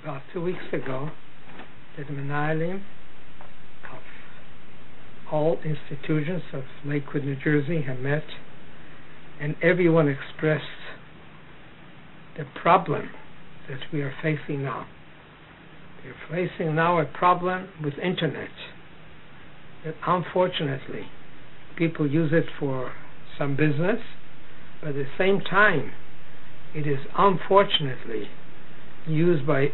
about 2 weeks ago, the Menahalim of all institutions of Lakewood, New Jersey have met, and everyone expressed the problem that we are facing now. We are facing now a problem with internet that unfortunately people use it for some business, but at the same time it is unfortunately used by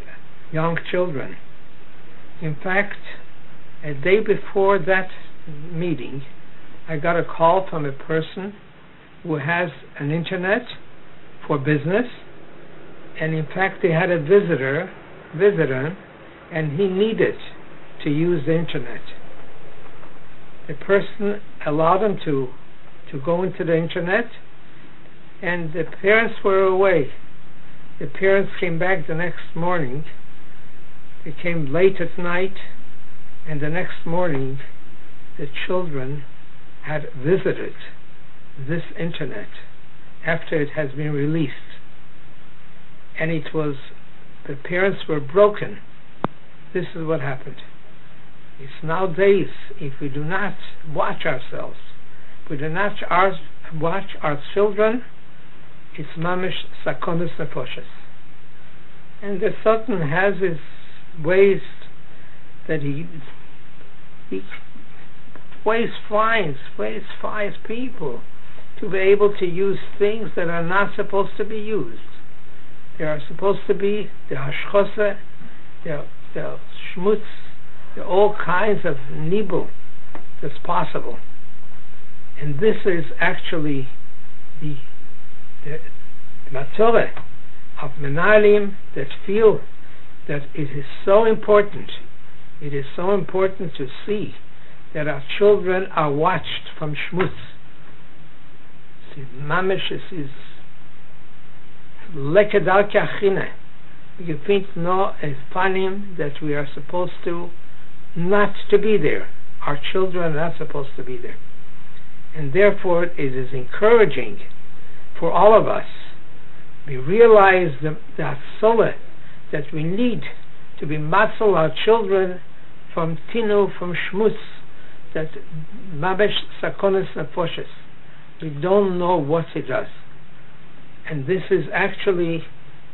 young children. In fact, a day before that meeting, I got a call from a person who has an internet for business, and in fact they had a visitor, and he needed to use the internet. The person allowed him to go into the internet, and the parents were away. The parents came back the next morning. They came late at night, and the next morning the children had visited this internet after it has been released, and the parents were broken. This is what happened. It's nowadays, if we do not watch ourselves, we do not watch our children, it's mamish sakonis nefoshes. And the Sultan has his ways that he fires people to be able to use things that are not supposed to be used. They are supposed to be the hashchose, the shmutz, all kinds of nibul that's possible. And this is actually the matzorah of Menahalim that feel that it is so important. It is so important to see that our children are watched from shmutz. Mamish is lekedal kachine. You think no panim that we are supposed to not to be there. Our children are not supposed to be there. And therefore it is encouraging for all of us. We realize the sola that we need to be matzal our children from tinu, from shmutz, that mabesh sakonis nefoshes. We don't know what it does. And this is actually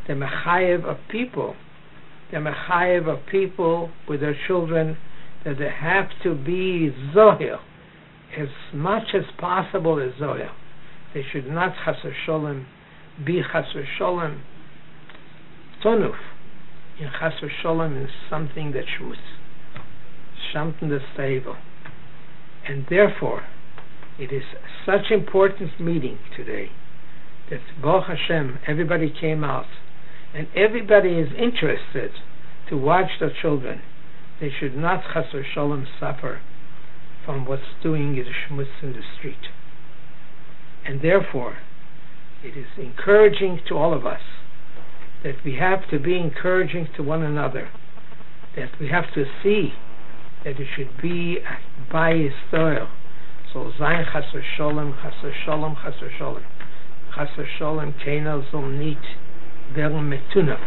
the mechayev of people. The mechayev of people with their children, that they have to be zohir as much as possible as zohir. They should not chas v'sholem be chas v'sholem tonuf. In chas v'sholem is something that shmutz, something that's stable. And therefore it is such important meeting today that Baruch Hashem, everybody came out, and everybody is interested to watch their children. They should not chas v'sholem suffer from what's doing the shmutz in the street. And therefore it is encouraging to all of us that we have to be encouraging to one another, that we have to see that it should be by Yisrael. So zayin chas v'sholem, chas v'sholem, chas v'sholem, chas v'sholem keina zol nit werden metunaf.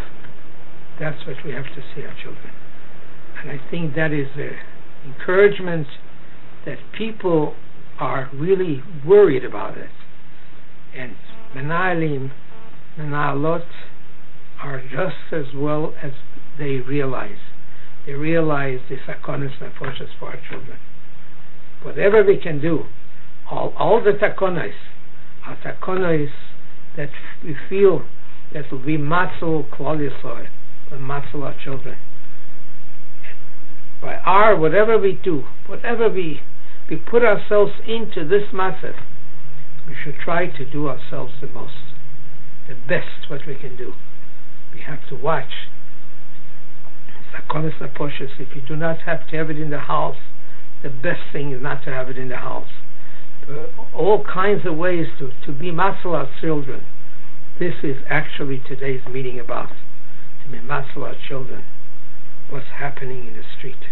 That's what we have to see our children. And I think that is the encouragement that people are really worried about it. And Menahalim, Menahalot are just as well as they realize. They realize the sakonis nefoshes for our children. Whatever we can do, all the takonis are takonis that we feel that will be matzal klal Yisrael, matzal our children. By whatever we do, whatever we put ourselves into this matzah, we should try to do ourselves the best what we can do. We have to watch sakonis nefoshes. If you do not have to have it in the house, the best thing is not to have it in the house. All kinds of ways to be matzal our children. This is actually today's meeting about, to be matzal our children, what's happening in the street.